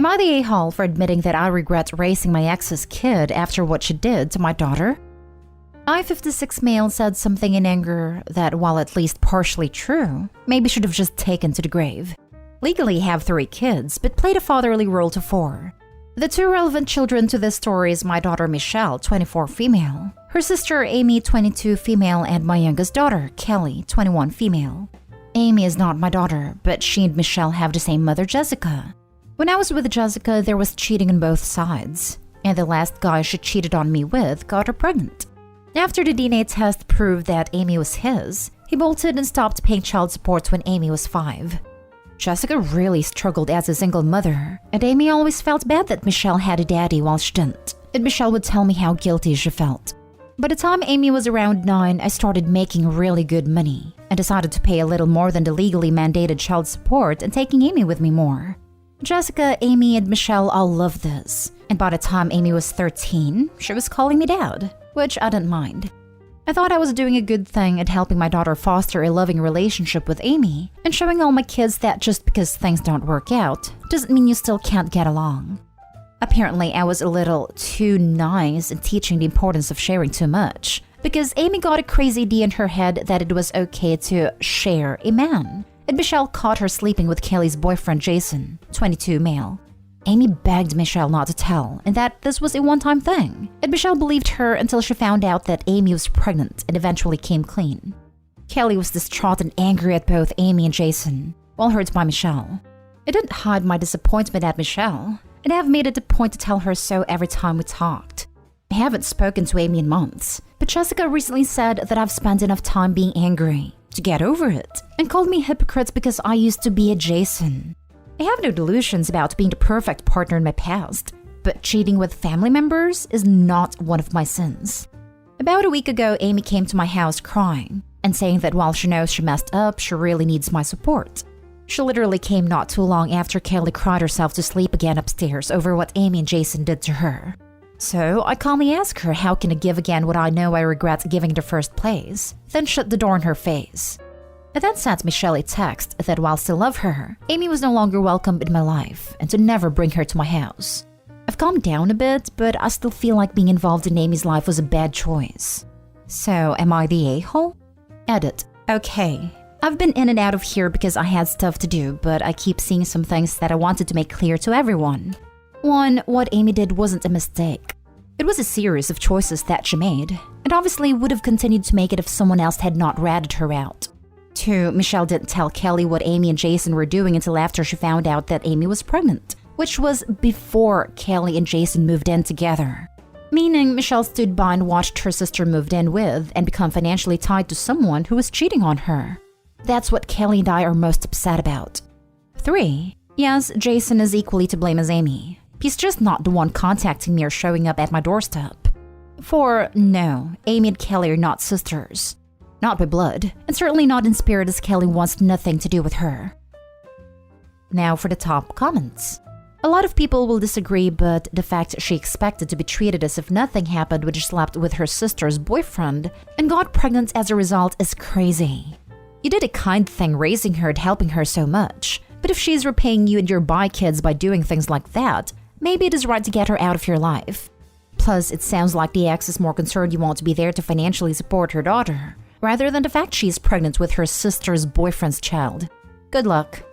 Am I the a-hole for admitting that I regret raising my ex's kid after what she did to my daughter? I-56 male said something in anger that, while at least partially true, maybe should have just taken to the grave. Legally have 3 kids, but played a fatherly role to 4. The 2 relevant children to this story is my daughter Michelle, 24 female, her sister Amy, 22 female, and my youngest daughter, Kelly, 21 female. Amy is not my daughter, but she and Michelle have the same mother, Jessica. When I was with Jessica, there was cheating on both sides, and the last guy she cheated on me with got her pregnant. After the DNA test proved that Amy was his, he bolted and stopped paying child support when Amy was 5. Jessica really struggled as a single mother, and Amy always felt bad that Michelle had a daddy while she didn't, and Michelle would tell me how guilty she felt. By the time Amy was around 9, I started making really good money, and decided to pay a little more than the legally mandated child support and taking Amy with me more. Jessica, Amy, and Michelle all loved this, and by the time Amy was 13, she was calling me dad, which I didn't mind. I thought I was doing a good thing at helping my daughter foster a loving relationship with Amy, and showing all my kids that just because things don't work out doesn't mean you still can't get along. Apparently, I was a little too nice in teaching the importance of sharing too much, because Amy got a crazy idea in her head that it was okay to share a man, and Michelle caught her sleeping with Kelly's boyfriend Jason, 22 male. Amy begged Michelle not to tell, and that this was a one-time thing, and Michelle believed her until she found out that Amy was pregnant and eventually came clean. Kelly was distraught and angry at both Amy and Jason, while hurt by Michelle. I didn't hide my disappointment at Michelle, and I have made it a point to tell her so every time we talked. I haven't spoken to Amy in months, but Jessica recently said that I've spent enough time being angry to get over it, and called me hypocrite because I used to be a Jason. I have no delusions about being the perfect partner in my past, but cheating with family members is not one of my sins. About a week ago, Amy came to my house crying and saying that while she knows she messed up, she really needs my support. She literally came not too long after Kelly cried herself to sleep again upstairs over what Amy and Jason did to her. So I calmly asked her how can I give again what I know I regret giving in the first place, then shut the door in her face. I then sent Michelle a text that while I still love her, Amy was no longer welcome in my life and to never bring her to my house. I've calmed down a bit, but I still feel like being involved in Amy's life was a bad choice. So, am I the a-hole? Edit. Okay. I've been in and out of here because I had stuff to do, but I keep seeing some things that I wanted to make clear to everyone. 1. What Amy did wasn't a mistake. It was a series of choices that she made, and obviously would have continued to make it if someone else had not ratted her out. 2. Michelle didn't tell Kelly what Amy and Jason were doing until after she found out that Amy was pregnant, which was before Kelly and Jason moved in together. Meaning Michelle stood by and watched her sister moved in with and become financially tied to someone who was cheating on her. That's what Kelly and I are most upset about. 3. Yes, Jason is equally to blame as Amy. He's just not the one contacting me or showing up at my doorstep. 4. No, Amy and Kelly are not sisters. Not by blood, and certainly not in spirit as Kelly wants nothing to do with her. Now for the top comments. A lot of people will disagree, but the fact she expected to be treated as if nothing happened when she slept with her sister's boyfriend and got pregnant as a result is crazy. You did a kind thing raising her and helping her so much, but if she's repaying you and your bi kids by doing things like that, maybe it is right to get her out of your life. Plus, it sounds like the ex is more concerned you won't be there to financially support her daughter, rather than the fact she's pregnant with her sister's boyfriend's child. Good luck.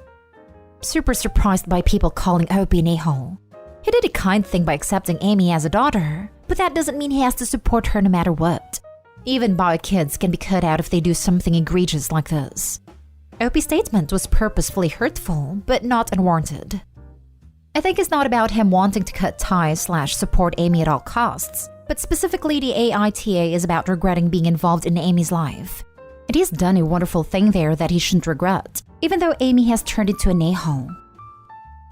Super surprised by people calling Opie an a-hole. He did a kind thing by accepting Amy as a daughter, but that doesn't mean he has to support her no matter what. Even bi kids can be cut out if they do something egregious like this. Opie's statement was purposefully hurtful, but not unwarranted. I think it's not about him wanting to cut ties/support Amy at all costs, but specifically the AITA is about regretting being involved in Amy's life. And he's done a wonderful thing there that he shouldn't regret, even though Amy has turned into an a-hole.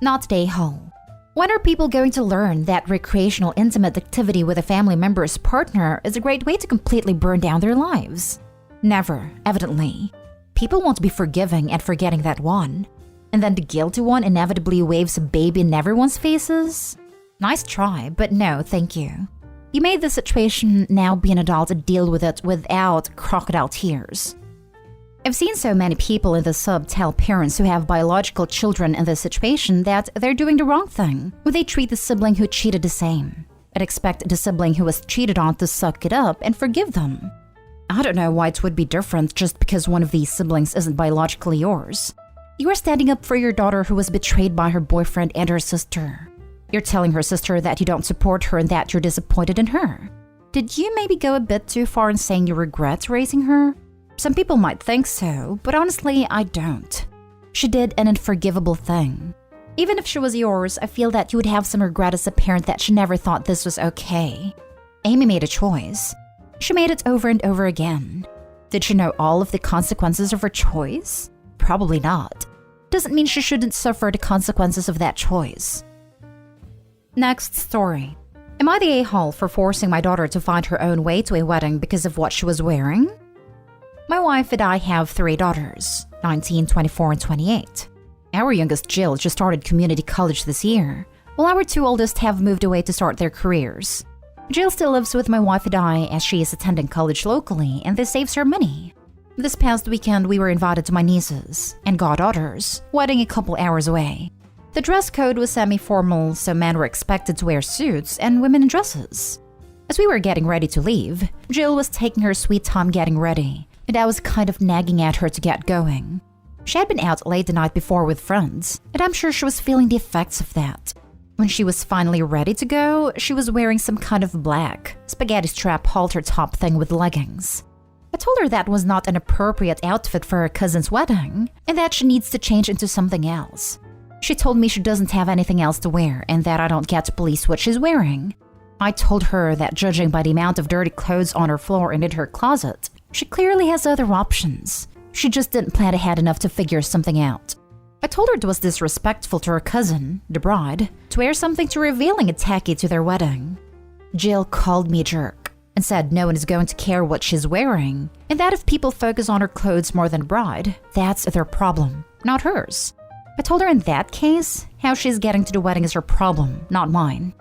Not the a-hole. When are people going to learn that recreational intimate activity with a family member's partner is a great way to completely burn down their lives? Never, evidently. People won't be forgiving and forgetting that one. And then the guilty one inevitably waves a baby in everyone's faces? Nice try, but no, thank you. You made the situation, now be an adult and deal with it without crocodile tears. I've seen so many people in the sub tell parents who have biological children in this situation that they're doing the wrong thing when they treat the sibling who cheated the same and expect the sibling who was cheated on to suck it up and forgive them. I don't know why it would be different just because one of these siblings isn't biologically yours. You are standing up for your daughter who was betrayed by her boyfriend and her sister. You're telling her sister that you don't support her and that you're disappointed in her. Did you maybe go a bit too far in saying you regret raising her? Some people might think so, but honestly, I don't. She did an unforgivable thing. Even if she was yours, I feel that you would have some regret as a parent that she never thought this was okay. Amy made a choice. She made it over and over again. Did she know all of the consequences of her choice? Probably not. Doesn't mean she shouldn't suffer the consequences of that choice. Next story. Am I the a-hole for forcing my daughter to find her own way to a wedding because of what she was wearing? My wife and I have 3 daughters, 19, 24, and 28. Our youngest, Jill, just started community college this year, while our 2 oldest have moved away to start their careers. Jill still lives with my wife and I as she is attending college locally, and this saves her money. This past weekend, we were invited to my niece's and goddaughter's wedding a couple hours away. The dress code was semi-formal, so men were expected to wear suits and women in dresses. As we were getting ready to leave, Jill was taking her sweet time getting ready, and I was kind of nagging at her to get going. She had been out late the night before with friends, and I'm sure she was feeling the effects of that. When she was finally ready to go, she was wearing some kind of black, spaghetti strap halter top thing with leggings. I told her that was not an appropriate outfit for her cousin's wedding, and that she needs to change into something else. She told me she doesn't have anything else to wear, and that I don't get to police what she's wearing. I told her that judging by the amount of dirty clothes on her floor and in her closet, she clearly has other options. She just didn't plan ahead enough to figure something out. I told her it was disrespectful to her cousin, the bride, to wear something too revealing and tacky to their wedding. Jill called me a jerk and said no one is going to care what she's wearing, and that if people focus on her clothes more than bride, that's their problem, not hers. I told her in that case, how she's getting to the wedding is her problem, not mine.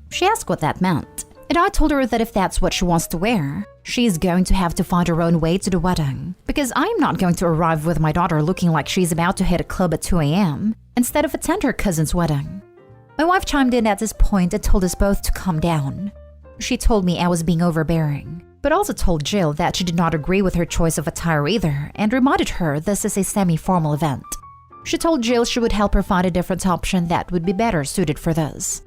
She asked what that meant, and I told her that if that's what she wants to wear, she's going to have to find her own way to the wedding, because I'm not going to arrive with my daughter looking like she's about to hit a club at 2 a.m. instead of attend her cousin's wedding. My wife chimed in at this point and told us both to calm down. She told me I was being overbearing, but also told Jill that she did not agree with her choice of attire either and reminded her this is a semi-formal event. She told Jill she would help her find a different option that would be better suited for this.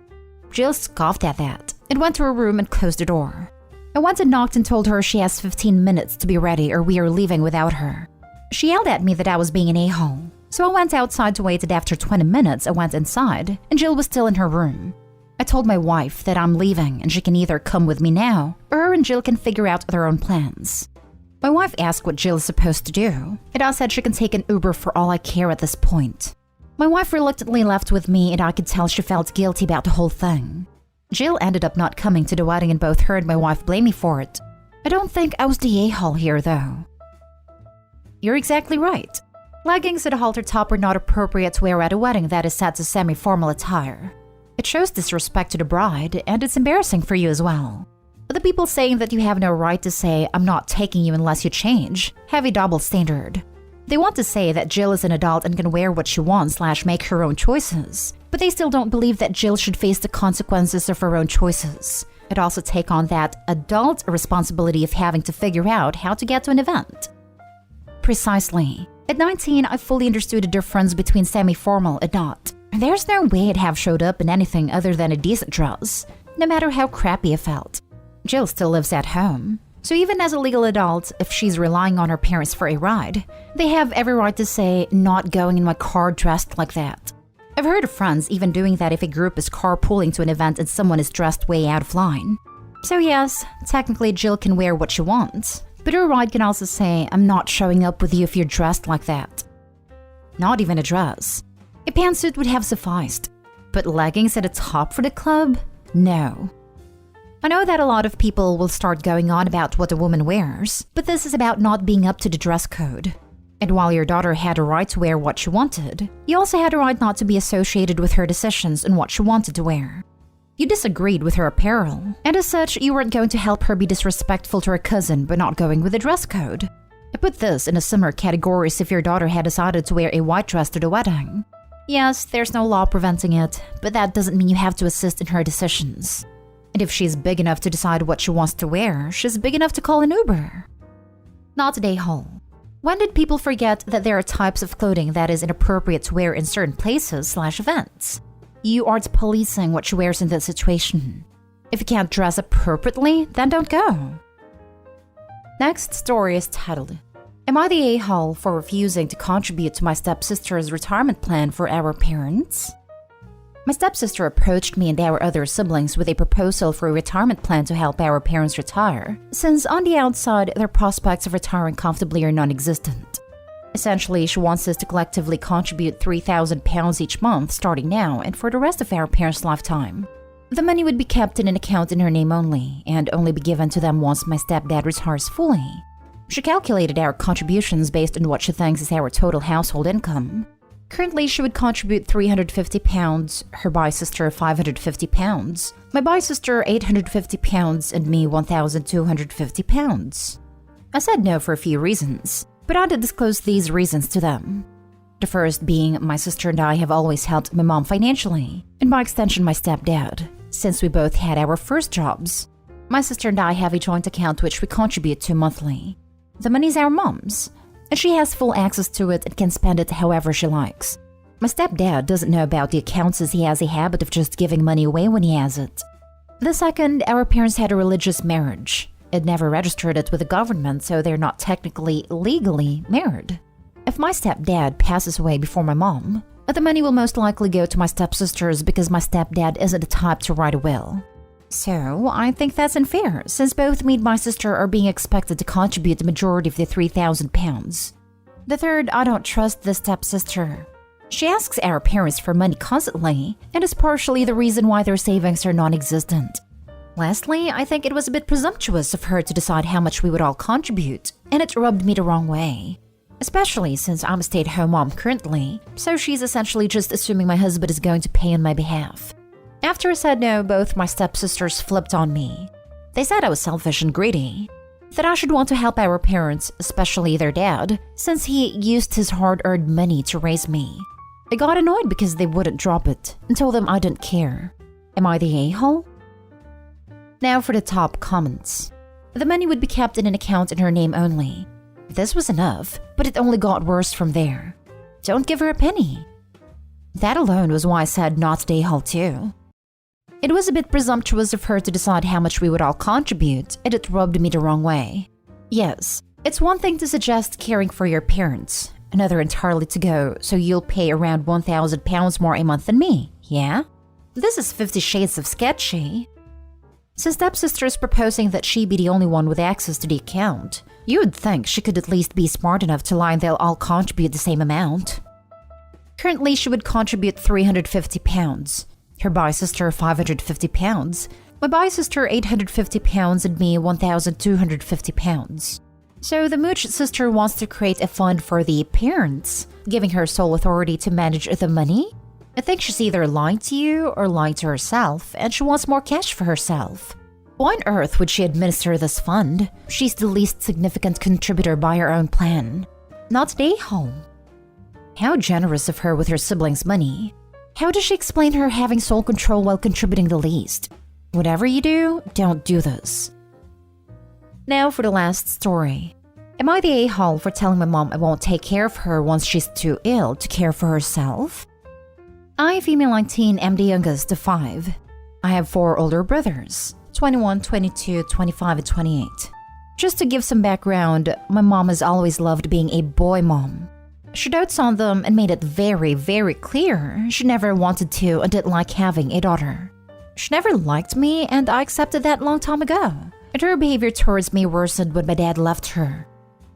Jill scoffed at that and went to her room and closed the door. I went and knocked and told her she has 15 minutes to be ready or we are leaving without her. She yelled at me that I was being an a-hole, so I went outside to wait, and after 20 minutes I went inside and Jill was still in her room. I told my wife that I'm leaving and she can either come with me now or her and Jill can figure out their own plans. My wife asked what Jill is supposed to do, and I said she can take an Uber for all I care at this point. My wife reluctantly left with me, and I could tell she felt guilty about the whole thing. Jill ended up not coming to the wedding, and both her and my wife blame me for it. I don't think I was the a-hole here, though. You're exactly right. Leggings and a halter top are not appropriate to wear at a wedding that is set to semi-formal attire. It shows disrespect to the bride, and it's embarrassing for you as well. But the people saying that you have no right to say, "I'm not taking you unless you change," have a double standard. They want to say that Jill is an adult and can wear what she wants / make her own choices, but they still don't believe that Jill should face the consequences of her own choices, and also take on that adult responsibility of having to figure out how to get to an event. Precisely. At 19, I fully understood the difference between semi-formal and not. There's no way I'd have showed up in anything other than a decent dress, no matter how crappy it felt. Jill still lives at home, so even as a legal adult, if she's relying on her parents for a ride, they have every right to say, "Not going in my car dressed like that." I've heard of friends even doing that if a group is carpooling to an event and someone is dressed way out of line. So yes, technically Jill can wear what she wants, but her ride can also say, "I'm not showing up with you if you're dressed like that." Not even a dress. A pantsuit would have sufficed, but leggings and a top for the club? No. I know that a lot of people will start going on about what a woman wears, but this is about not being up to the dress code. And while your daughter had a right to wear what she wanted, you also had a right not to be associated with her decisions on what she wanted to wear. You disagreed with her apparel, and as such, you weren't going to help her be disrespectful to her cousin by not going with the dress code. I put this in a similar category as if your daughter had decided to wear a white dress to the wedding. Yes, there's no law preventing it, but that doesn't mean you have to assist in her decisions. And if she's big enough to decide what she wants to wear, she's big enough to call an Uber. Not today, Hall. When did people forget that there are types of clothing that is inappropriate to wear in certain places/events? You aren't policing what she wears in that situation. If you can't dress appropriately, then don't go. Next story is titled, Am I the a-hole for refusing to contribute to my stepsister's retirement plan for our parents? My stepsister approached me and our other siblings with a proposal for a retirement plan to help our parents retire, since on the outside, their prospects of retiring comfortably are non-existent. Essentially, she wants us to collectively contribute £3,000 each month starting now and for the rest of our parents' lifetime. The money would be kept in an account in her name only, and only be given to them once my stepdad retires fully. She calculated our contributions based on what she thinks is our total household income. Currently, she would contribute £350, her bi-sister £550, my bi-sister £850, and me £1,250. I said no for a few reasons, but I did disclose these reasons to them. The first being my sister and I have always helped my mom financially, and by extension my stepdad, since we both had our first jobs. My sister and I have a joint account which we contribute to monthly. The money's our mom's, and she has full access to it and can spend it however she likes. My stepdad doesn't know about the accounts as he has a habit of just giving money away when he has it. The second, our parents had a religious marriage. It never registered it with the government, so they're not technically legally married. If my stepdad passes away before my mom, the money will most likely go to my stepsisters because my stepdad isn't the type to write a will. So, I think that's unfair, since both me and my sister are being expected to contribute the majority of the £3,000. The third, I don't trust this stepsister. She asks our parents for money constantly, and is partially the reason why their savings are non-existent. Lastly, I think it was a bit presumptuous of her to decide how much we would all contribute, and it rubbed me the wrong way. Especially since I'm a stay-at-home mom currently, so she's essentially just assuming my husband is going to pay on my behalf. After I said no, both my stepsisters flipped on me. They said I was selfish and greedy, that I should want to help our parents, especially their dad, since he used his hard-earned money to raise me. I got annoyed because they wouldn't drop it, and told them I didn't care. Am I the a-hole? Now for the top comments. The money would be kept in an account in her name only. This was enough, but it only got worse from there. Don't give her a penny. That alone was why I said not the a-hole too. It was a bit presumptuous of her to decide how much we would all contribute, and it rubbed me the wrong way. Yes, it's one thing to suggest caring for your parents, another entirely to go, so you'll pay around £1,000 more a month than me, yeah? This is 50 Shades of Sketchy. So stepsister is proposing that she be the only one with access to the account. You would think she could at least be smart enough to lie they'll all contribute the same amount. Currently, she would contribute £350. Her bi-sister £550, my bi-sister £850, and me £1,250. So the mooch sister wants to create a fund for the parents, giving her sole authority to manage the money? I think she's either lying to you or lying to herself, and she wants more cash for herself. Why on earth would she administer this fund? She's the least significant contributor by her own plan. Not the a-hole. How generous of her with her siblings' money. How does she explain her having sole control while contributing the least? Whatever you do, don't do this. Now for the last story. Am I the a-hole for telling my mom I won't take care of her once she's too ill to care for herself? I, female 19, am the youngest of 5. I have 4 older brothers, 21, 22, 25, and 28. Just to give some background, my mom has always loved being a boy mom. She dotes on them and made it very, very clear she never wanted to and didn't like having a daughter. She never liked me, and I accepted that long time ago. And her behavior towards me worsened when my dad left her.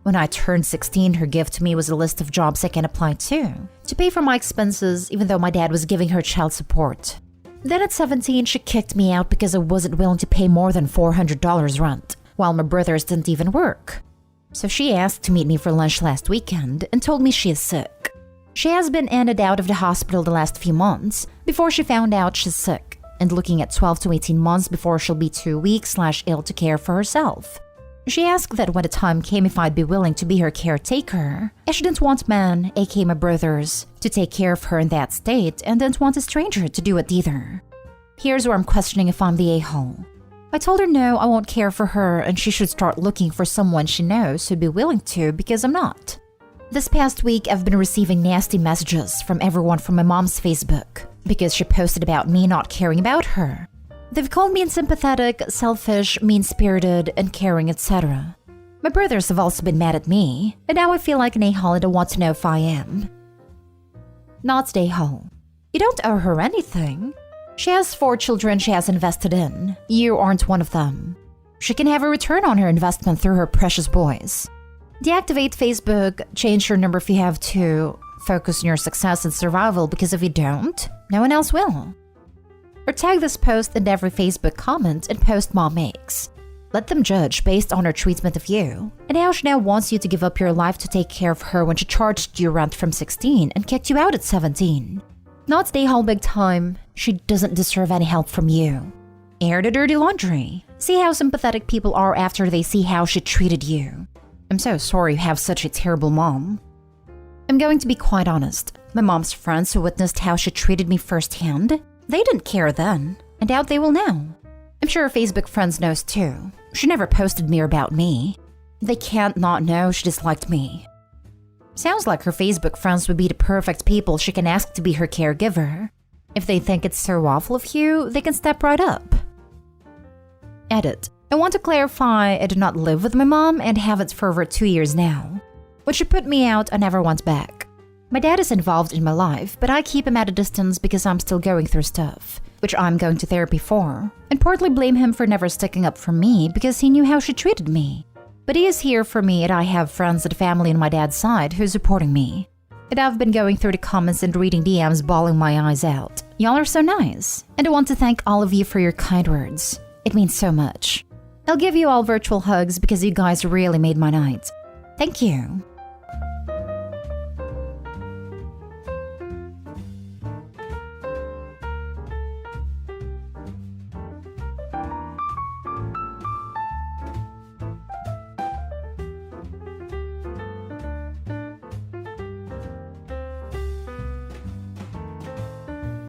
When I turned 16, her gift to me was a list of jobs I can apply to pay for my expenses, even though my dad was giving her child support. Then at 17, she kicked me out because I wasn't willing to pay more than $400 rent, while my brothers didn't even work. So she asked to meet me for lunch last weekend and told me she is sick. She has been in and out of the hospital the last few months before she found out she's sick, and looking at 12 to 18 months before she'll be too weak/ill to care for herself. She asked that when the time came if I'd be willing to be her caretaker, as she didn't want men, aka my brothers, to take care of her in that state and didn't want a stranger to do it either. Here's where I'm questioning if I'm the a-hole. I told her no, I won't care for her and she should start looking for someone she knows who'd be willing to because I'm not. This past week, I've been receiving nasty messages from everyone from my mom's Facebook because she posted about me not caring about her. They've called me unsympathetic, selfish, mean-spirited, uncaring, etc. My brothers have also been mad at me, and now I feel like an a-hole and I want to know if I am. Not the a-hole. You don't owe her anything. She has 4 children she has invested in. You aren't one of them. She can have a return on her investment through her precious boys. Deactivate Facebook, change your number if you have to, focus on your success and survival because if you don't, no one else will. Or tag this post in every Facebook comment and post mom makes. Let them judge based on her treatment of you, and how she now wants you to give up your life to take care of her when she charged you rent from 16 and kicked you out at 17. Not stay home big time, she doesn't deserve any help from you. Air the dirty laundry. See how sympathetic people are after they see how she treated you. I'm so sorry you have such a terrible mom. I'm going to be quite honest. My mom's friends who witnessed how she treated me firsthand, they didn't care then, and doubt they will now. I'm sure her Facebook friends knows too. She never posted me or about me. They can't not know she disliked me. Sounds like her Facebook friends would be the perfect people she can ask to be her caregiver. If they think it's so awful of you, they can step right up. Edit. I want to clarify I do not live with my mom and haven't for over 2 years now. When she put me out, I never went back. My dad is involved in my life, but I keep him at a distance because I'm still going through stuff, which I'm going to therapy for, and partly blame him for never sticking up for me because he knew how she treated me. But he is here for me and I have friends and family on my dad's side who's supporting me. And I've been going through the comments and reading DMs bawling my eyes out. Y'all are so nice, and I want to thank all of you for your kind words. It means so much. I'll give you all virtual hugs because you guys really made my night. Thank you.